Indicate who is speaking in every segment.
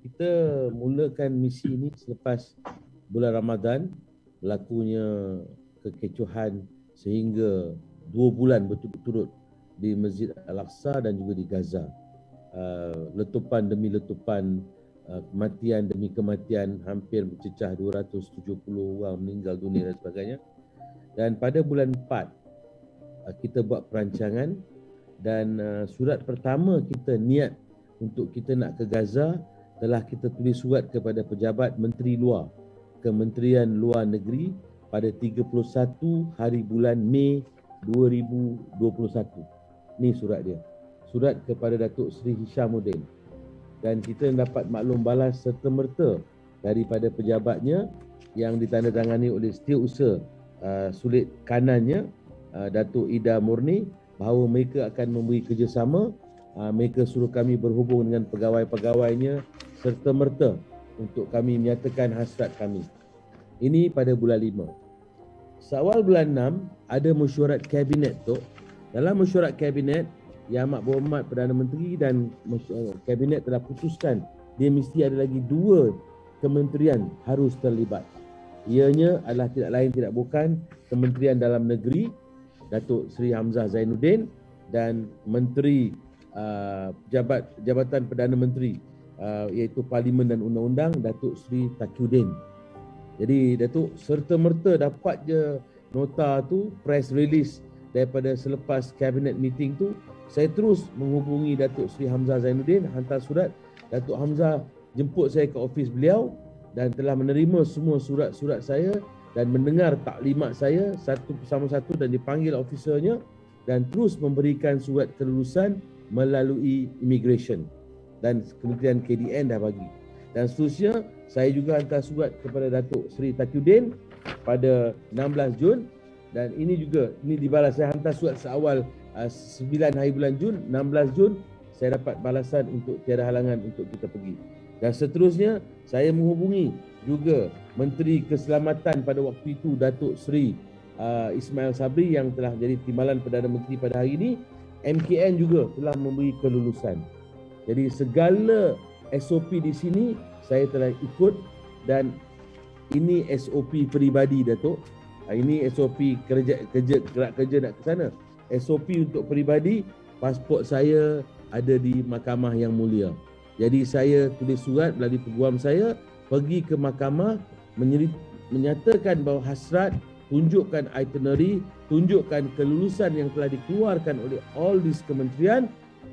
Speaker 1: Kita mulakan misi ini selepas bulan Ramadan berlakunya kekecohan sehingga 2 bulan berturut-turut di Masjid Al-Aqsa dan juga di Gaza. Letupan demi letupan, kematian demi kematian, hampir mencecah 270 orang meninggal dunia dan sebagainya. Dan pada bulan 4 kita buat perancangan dan surat pertama kita niat untuk kita nak ke Gaza telah kita tulis surat kepada pejabat Menteri Luar, Kementerian Luar Negeri pada 31 hari bulan Mei 2021. Ni surat dia. Surat kepada Datuk Seri Hishamuddin. Dan kita dapat maklum balas serta-merta daripada pejabatnya yang ditandatangani oleh Setiausaha Sulit Kanannya, Datuk Ida Murni, bahawa mereka akan memberi kerjasama. Mereka suruh kami berhubung dengan pegawai-pegawainya serta-merta untuk kami menyatakan hasrat kami. Ini pada bulan 5. Seawal bulan 6 ada mesyuarat kabinet tu. Dalam mesyuarat kabinet, Yang Amat Berhormat Perdana Menteri dan kabinet telah putuskan dia mesti ada lagi 2 kementerian harus terlibat. Ianya adalah tidak lain tidak bukan Kementerian Dalam Negeri Datuk Seri Hamzah Zainuddin dan Menteri Jabatan Perdana Menteri iaitu Parlimen dan Undang-Undang Datuk Seri Taqiyuddin. Jadi Datuk serta-merta dapat je nota tu, press release daripada selepas cabinet meeting tu. Saya terus menghubungi Datuk Seri Hamzah Zainuddin, hantar surat. Datuk Hamzah jemput saya ke ofis beliau dan telah menerima semua surat-surat saya dan mendengar taklimat saya satu bersama satu dan dipanggil ofisernya dan terus memberikan surat kelulusan melalui immigration dan Kementerian KDN dah bagi. Dan seterusnya saya juga hantar surat kepada Datuk Seri Taqiyuddin pada 16 Jun dan ini dibalas. Saya hantar surat seawal 9 hari bulan Jun, 16 Jun saya dapat balasan untuk tiada halangan untuk kita pergi. Dan seterusnya saya menghubungi juga Menteri Keselamatan pada waktu itu Datuk Seri Ismail Sabri yang telah jadi Timbalan Perdana Menteri pada hari ini. MKN juga telah memberi kelulusan. Jadi segala SOP di sini saya telah ikut dan ini SOP peribadi Datuk. Ini SOP gerak kerja nak ke sana. SOP untuk peribadi, pasport saya ada di Mahkamah Yang Mulia. Jadi saya tulis surat melalui peguam saya pergi ke mahkamah menyatakan bahawa hasrat, tunjukkan itinerary, tunjukkan kelulusan yang telah dikeluarkan oleh all these kementerian.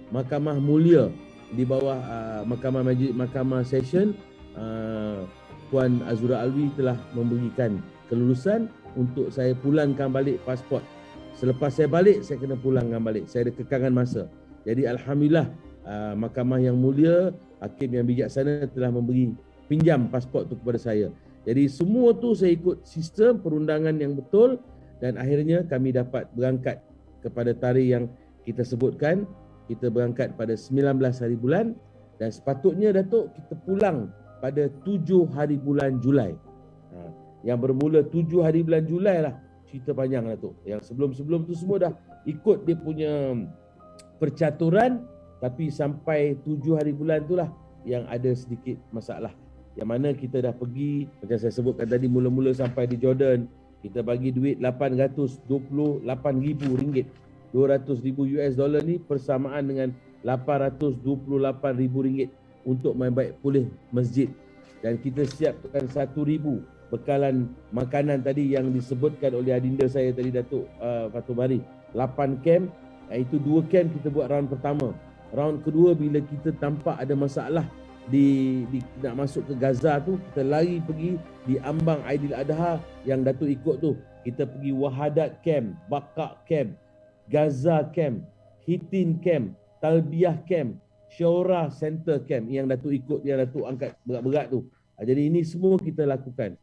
Speaker 1: Mahkamah Mulia di bawah Mahkamah Session Puan Azura Alwi telah memberikan kelulusan untuk saya pulangkan balik pasport. Selepas saya balik, saya kena pulangkan balik. Saya ada kekangan masa. Jadi Alhamdulillah, Mahkamah Yang Mulia, Hakim yang bijaksana telah memberi pinjam pasport itu kepada saya. Jadi semua tu saya ikut sistem perundangan yang betul dan akhirnya kami dapat berangkat kepada tarikh yang kita sebutkan. Kita berangkat pada 19 hari bulan dan sepatutnya Datuk kita pulang pada 7 hari bulan Julai. Yang bermula 7 hari bulan Julai lah. Cerita panjang Datuk. Yang sebelum-sebelum tu semua dah ikut dia punya percaturan, tapi sampai 7 hari bulan tu lah yang ada sedikit masalah. Yang mana kita dah pergi, macam saya sebutkan tadi, mula-mula sampai di Jordan, kita bagi duit RM828,000. $200,000 ni persamaan dengan RM828,000 untuk membaik pulih masjid. Dan kita siapkan 1,000 bekalan makanan tadi yang disebutkan oleh adinda saya tadi, Datuk Fatul Bari. 8 camp, itu 2 camp kita buat round pertama. Round kedua bila kita tampak ada masalah di nak masuk ke Gaza tu, kita lari pergi di ambang Aidiladha yang Datuk ikut tu. Kita pergi Wahadat camp, Bakak camp, Gaza camp, Hitin camp, Talbiyah camp, Syura Center camp yang Datuk ikut, yang Datuk angkat berat-berat tu. Jadi ini semua kita lakukan.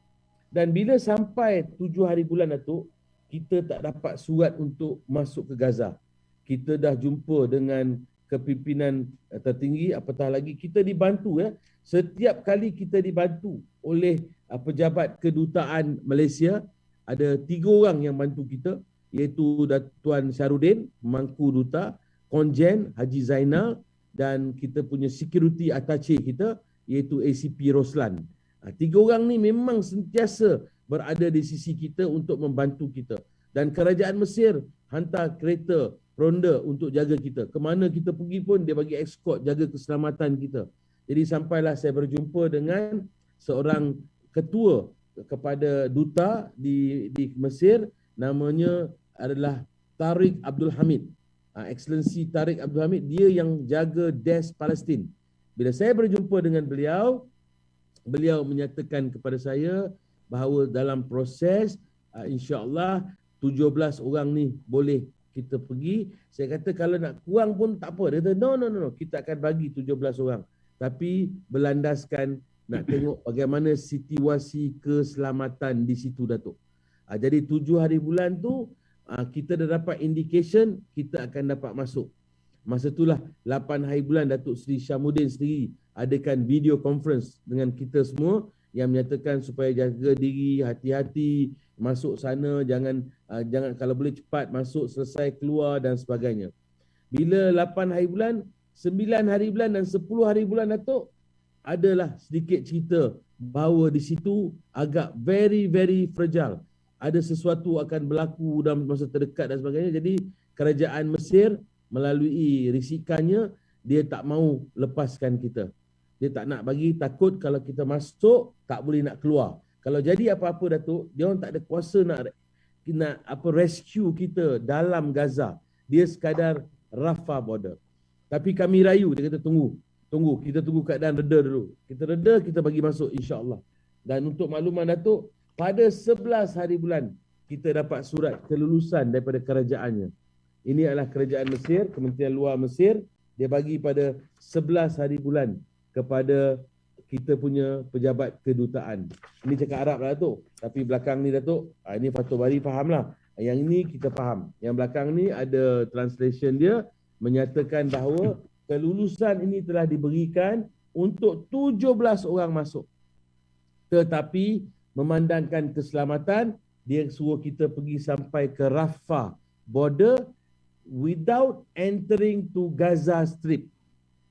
Speaker 1: Dan bila sampai 7 hari bulan Datuk, kita tak dapat surat untuk masuk ke Gaza. Kita dah jumpa dengan kepimpinan tertinggi, apatah lagi kita dibantu ya. Setiap kali kita dibantu oleh pejabat kedutaan Malaysia, ada 3 orang yang bantu kita, iaitu Tuan Syarudin, Mangku Duta, Konjen Haji Zainal dan kita punya security attaché kita iaitu ACP Roslan. 3 orang ni memang sentiasa berada di sisi kita untuk membantu kita. Dan kerajaan Mesir hantar kereta ronda untuk jaga kita. Kemana kita pergi pun dia bagi escort, jaga keselamatan kita. Jadi sampailah saya berjumpa dengan seorang ketua kepada duta di Mesir, namanya adalah Tariq Abdul Hamid. Excellency Tariq Abdul Hamid, dia yang jaga desk Palestin. Bila saya berjumpa dengan beliau, beliau menyatakan kepada saya bahawa dalam proses insya-Allah 17 orang ni boleh kita pergi. Saya kata kalau nak kurang pun tak apa. Dia kata no, kita akan bagi 17 orang. Tapi berlandaskan nak tengok bagaimana situasi keselamatan di situ, Datuk. Jadi 7 hari bulan tu kita dah dapat indication kita akan dapat masuk. Masa itulah 8 hari bulan Datuk Seri Syamuddin sendiri adakan video conference dengan kita semua yang menyatakan supaya jaga diri, hati-hati, masuk sana, jangan kalau boleh cepat masuk, selesai keluar dan sebagainya. Bila 8 hari bulan, 9 hari bulan dan 10 hari bulan, Datuk, adalah sedikit cerita bahawa di situ agak very fragile. Ada sesuatu akan berlaku dalam masa terdekat dan sebagainya. Jadi kerajaan Mesir melalui risikannya, dia tak mau lepaskan kita. Dia tak nak bagi, takut kalau kita masuk tak boleh nak keluar. Kalau jadi apa-apa, Datuk, dia orang tak ada kuasa nak rescue kita dalam Gaza. Dia sekadar Rafah border. Tapi kami rayu, dia kata tunggu, kita tunggu keadaan reda dulu. Kita reda, kita bagi masuk insya-Allah. Dan untuk makluman, Datuk, pada 11 hari bulan kita dapat surat kelulusan daripada kerajaannya. Ini adalah kerajaan Mesir, Kementerian Luar Mesir. Dia bagi pada 11 hari bulan kepada kita punya pejabat kedutaan. Ini cakap Arab lah, Datuk. Tapi belakang ni, Datuk, ini Fatul Bari fahamlah. Yang ini kita faham. Yang belakang ni ada translation dia menyatakan bahawa kelulusan ini telah diberikan untuk 17 orang masuk. Tetapi memandangkan keselamatan, dia suruh kita pergi sampai ke Rafah border without entering to Gaza Strip.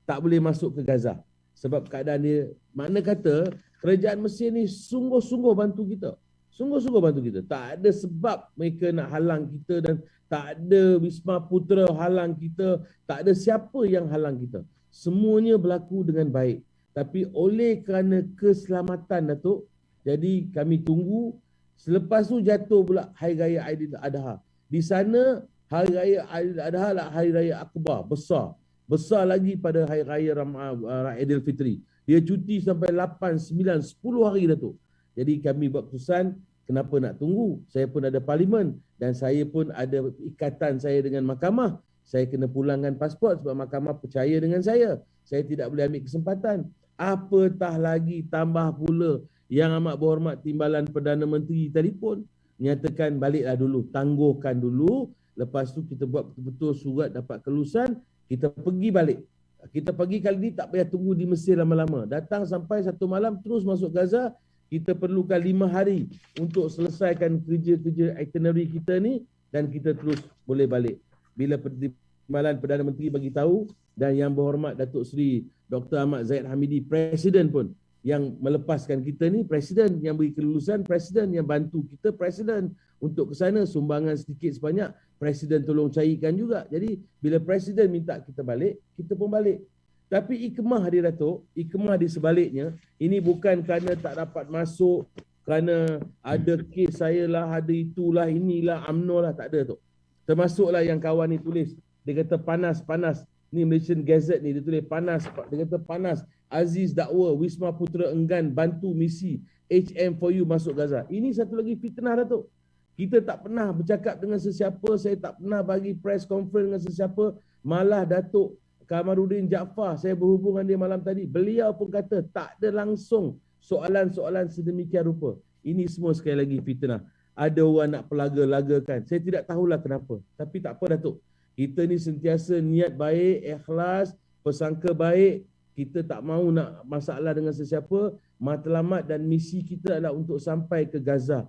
Speaker 1: Tak boleh masuk ke Gaza. Sebab keadaan dia, makna kata kerajaan Mesir ni sungguh-sungguh bantu kita. Sungguh-sungguh bantu kita. Tak ada sebab mereka nak halang kita dan tak ada Wisma Putra halang kita. Tak ada siapa yang halang kita. Semuanya berlaku dengan baik. Tapi oleh kerana keselamatan, Datuk, jadi kami tunggu. Selepas tu jatuh pula Hari Raya Aidil-Adha. Di sana Hari Raya Aidil-Adha lah Hari Raya Akbar. Besar lagi pada Hari Raya Aidilfitri. Dia cuti sampai 8, 9, 10 hari, Datuk. Jadi kami buat keputusan, kenapa nak tunggu? Saya pun ada parlimen dan saya pun ada ikatan saya dengan mahkamah. Saya kena pulangkan pasport sebab mahkamah percaya dengan saya. Saya tidak boleh ambil kesempatan. Apatah lagi tambah pula Yang Amat Berhormat Timbalan Perdana Menteri telefon, nyatakan baliklah dulu, tangguhkan dulu. Lepas tu kita buat betul-betul surat dapat kelulusan, kita pergi balik. Kita pergi kali ni tak payah tunggu di Mesir lama-lama. Datang sampai 1 malam terus masuk Gaza. Kita perlukan 5 hari untuk selesaikan kerja-kerja itinerary kita ni dan kita terus boleh balik. Bila Timbalan Perdana Menteri bagi tahu dan Yang Berhormat Datuk Seri Dr. Ahmad Zahid Hamidi, Presiden pun yang melepaskan kita ni, Presiden yang beri kelulusan, Presiden yang bantu kita, Presiden untuk ke sana, sumbangan sedikit sebanyak, Presiden tolong carikan juga. Jadi bila Presiden minta kita balik, kita pun balik. Tapi ikmah dia, Datuk, ikmah di sebaliknya, ini bukan kerana tak dapat masuk, kerana ada kes saya lah, ada itulah, inilah, UMNO lah, tak ada, Datuk. Termasuklah yang kawan ni tulis, dia kata panas. Ni Malaysian Gazette ni, dia tulis panas. Dia kata panas. Aziz dakwa, Wisma Putra enggan bantu misi HM4U masuk Gaza. Ini satu lagi fitnah, Datuk. Kita tak pernah bercakap dengan sesiapa. Saya tak pernah bagi press conference dengan sesiapa. Malah Datuk Kamarudin Jaafar, saya berhubung dengan dia malam tadi. Beliau pun kata tak ada langsung soalan-soalan sedemikian rupa. Ini semua sekali lagi fitnah. Ada orang nak pelaga-lagakan. Saya tidak tahulah kenapa. Tapi tak apa, Datuk. Kita ni sentiasa niat baik, ikhlas, pesangka baik. Kita tak mahu nak masalah dengan sesiapa. Matlamat dan misi kita adalah untuk sampai ke Gaza.